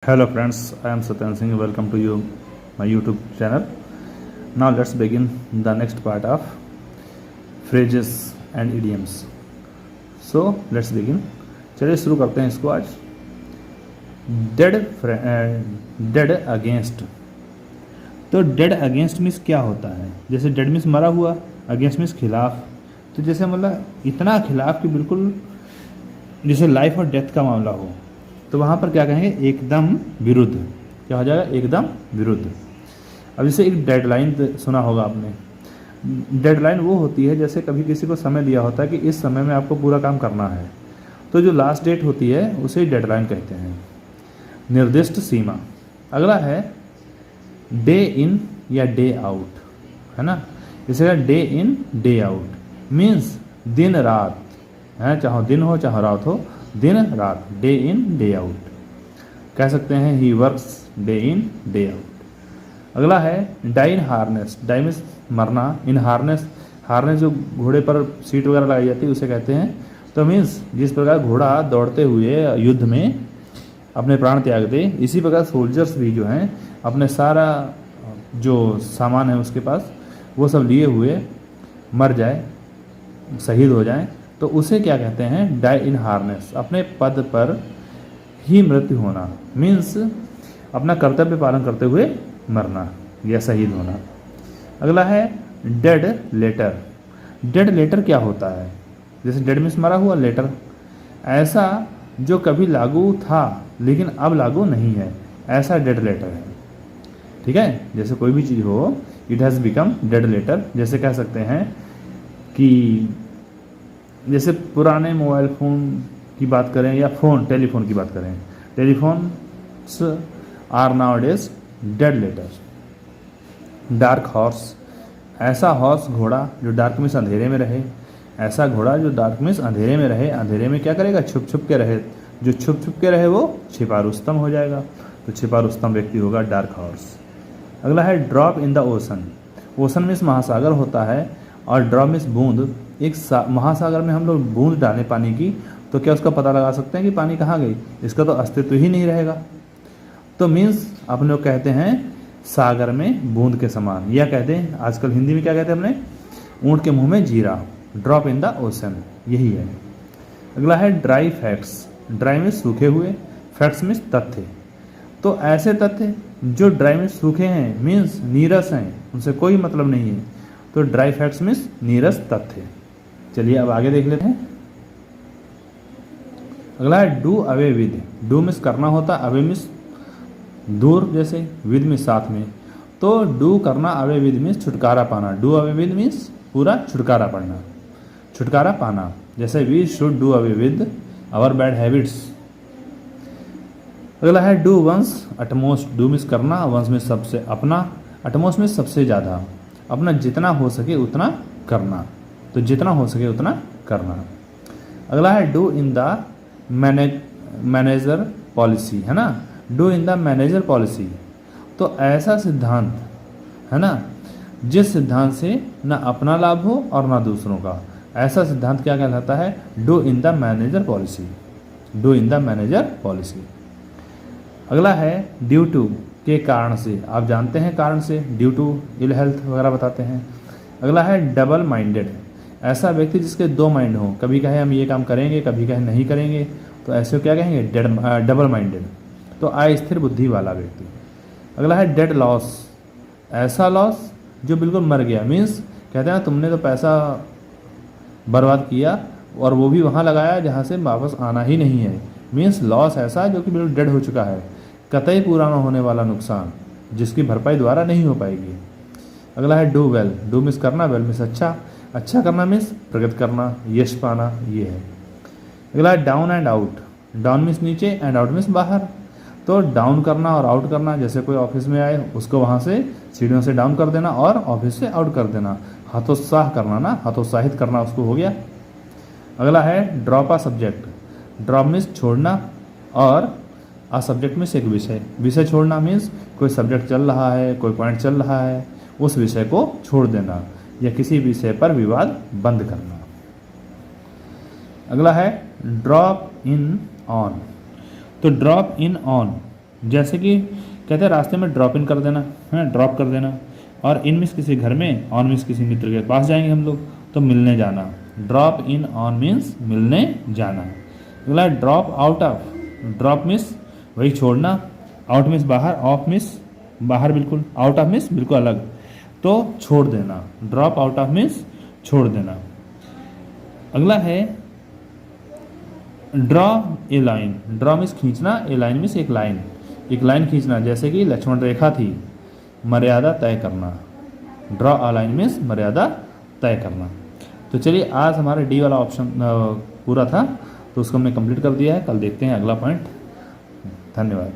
Hello friends, I am Satyan Singh. Welcome to you my YouTube channel. Now let's begin the next part of phrases and idioms. So let's begin. चलिए शुरू करते हैं इसको आज. Dead against. तो dead against means क्या होता है? जैसे डेड मीन्स मरा हुआ, अगेंस्ट मीन्स खिलाफ. तो जैसे मतलब इतना खिलाफ कि बिल्कुल जैसे लाइफ और डेथ का मामला हो, तो वहाँ पर क्या कहेंगे? एकदम विरुद्ध. क्या हो जाएगा? एकदम विरुद्ध. अब जैसे एक डेडलाइन सुना होगा आपने. डेडलाइन वो होती है जैसे कभी किसी को समय दिया होता है कि इस समय में आपको पूरा काम करना है, तो जो लास्ट डेट होती है उसे डेडलाइन कहते हैं. निर्दिष्ट सीमा. अगला है डे इन या डे आउट, है ना. जैसे day in day out means दिन रात, है, चाहे दिन हो चाहे रात हो, दिन रात. डे इन डे आउट कह सकते हैं. He works day in day out. अगला है डाई इन हार्नेस. डाई मीन्स मरना. इन हार्नेस, हार्नेस जो घोड़े पर सीट वगैरह लगाई जाती है उसे कहते हैं. तो मीन्स जिस प्रकार घोड़ा दौड़ते हुए युद्ध में अपने प्राण त्याग दे, इसी प्रकार सोल्जर्स भी जो हैं अपने सारा जो सामान है उसके पास वो सब लिए हुए मर जाए, शहीद हो जाएं, तो उसे क्या कहते हैं? डाई इन हार्नेस. अपने पद पर ही मृत्यु होना मीन्स अपना कर्तव्य पालन करते हुए मरना या शहीद होना. अगला है डेड लेटर. डेड लेटर क्या होता है? जैसे डेड मीन्स मरा हुआ, लेटर ऐसा जो कभी लागू था लेकिन अब लागू नहीं है, ऐसा डेड लेटर है. ठीक है. जैसे कोई भी चीज़ हो, it has become dead letter. जैसे कह सकते हैं कि जैसे पुराने मोबाइल फ़ोन की बात करें या टेलीफोन की बात करें, telephones are nowadays dead letter. Dark horse. ऐसा हॉर्स घोड़ा जो डार्क मीन्स अंधेरे में रहे. ऐसा घोड़ा जो डार्क मीन्स अंधेरे में रहे. अंधेरे में क्या करेगा? छुप छुप के रहे. जो छुप छुप के रहे वो छिपा रुस्तम हो जाएगा. तो छिपा रुस्तम व्यक्ति होगा डार्क हॉर्स. अगला है drop in the ocean. Ocean means महासागर होता है और ड्रॉप मीन्स बूंद. एक महासागर में हम लोग बूंद डालें पानी की, तो क्या उसका पता लगा सकते हैं कि पानी कहाँ गई? इसका तो अस्तित्व ही नहीं रहेगा. तो मीन्स अपन लोग कहते हैं सागर में बूंद के समान, या कहते हैं आजकल हिंदी में क्या कहते हैं हमने? ऊँट के मुंह में जीरा. ड्रॉप इन द ओशन, यही है. अगला है ड्राई फैक्ट्स. ड्राई मीन्स सूखे हुए, फैक्ट्स मीन्स तथ्य. तो ऐसे तथ्य जो ड्राई मीन्स सूखे हैं, मीन्स नीरस हैं, उनसे कोई मतलब नहीं है. तो ड्राई फैक्ट्स मीन्स नीरस तथ्य. चलिए अब आगे देख लेते हैं. अगला है do away with. Do means करना होता, अवे मीन्स दूर जैसे, विद मीन्स साथ में. तो डू करना, अवे विद मीन्स छुटकारा पाना. डू अवे विद मीन्स पूरा छुटकारा पाना, छुटकारा पाना. जैसे we should do away with our bad habits. अगला है do once utmost. Do means करना, वंस मीन्स सबसे, अपना, अटमोस्ट मीन्स सबसे ज़्यादा. अपना जितना हो सके उतना करना. तो जितना हो सके उतना करना. अगला है do in the manager policy, है ना. Do in the manager policy. तो ऐसा सिद्धांत, है ना, जिस सिद्धांत से ना अपना लाभ हो और ना दूसरों का, ऐसा सिद्धांत क्या कहलाता है? Do in the manager policy. Do in the manager policy. अगला है ड्यू टू, के कारण से. आप जानते हैं कारण से, ड्यू टू इल हेल्थ वगैरह बताते हैं. अगला है डबल माइंडेड. ऐसा व्यक्ति जिसके दो माइंड हो, कभी कहे हम ये काम करेंगे, कभी कहे नहीं करेंगे, तो ऐसे क्या कहेंगे? Double minded. तो अस्थिर बुद्धि वाला व्यक्ति. अगला है डेड लॉस. ऐसा लॉस जो बिल्कुल मर गया, मीन्स कहते हैं तुमने तो पैसा बर्बाद किया और वो भी वहाँ लगाया जहाँ से वापस आना ही नहीं है. मीन्स लॉस ऐसा जो कि बिल्कुल डेड हो चुका है, कतई पूरा न होने वाला नुकसान जिसकी भरपाई द्वारा नहीं हो पाएगी. अगला है डू वेल. डू मीन्स करना, वेल मीन्स अच्छा, अच्छा करना मीन्स प्रगति करना, यश पाना, ये है. अगला है down and out. Down means नीचे एंड आउट मीन्स बाहर. तो डाउन करना और आउट करना, जैसे कोई ऑफिस में आए उसको वहाँ से सीढ़ियों से डाउन कर देना और ऑफिस से आउट कर देना. हतोत्साह करना ना, हतोत्साहित करना उसको हो गया. अगला है drop a subject. Drop means छोड़ना और आ सब्जेक्ट मीन्स एक विषय. विषय छोड़ना मीन्स कोई सब्जेक्ट चल रहा है, कोई पॉइंट चल रहा है, उस विषय को छोड़ देना या किसी विषय पर विवाद बंद करना. अगला है ड्रॉप इन ऑन. तो ड्रॉप इन ऑन जैसे कि कहते हैं रास्ते में ड्रॉप इन कर देना है, ड्रॉप कर देना। और इन मीन्स किसी घर में, ऑन मीन्स किसी मित्र के पास जाएंगे हम लोग, तो मिलने जाना। ड्रॉप इन ऑन मीन्स मिलने जाना। अगला drop out of. Drop means वही छोड़ना, आउट मीन्स बाहर, ऑफ मीन्स बाहर बिल्कुल, आउट ऑफ मीन्स बिल्कुल अलग, तो छोड़ देना। ड्रॉप आउट ऑफ मीन्स छोड़ देना। अगला है draw a line. Draw means खींचना, ए लाइन मीन्स एक लाइन, एक लाइन खींचना, जैसे कि लक्ष्मण रेखा थी, मर्यादा तय करना। ड्रॉ अ लाइन मीन्स मर्यादा तय करना। तो चलिए आज हमारा डी वाला ऑप्शन पूरा था, तो उसको हमने कंप्लीट कर दिया है। कल देखते हैं अगला पॉइंट। धन्यवाद।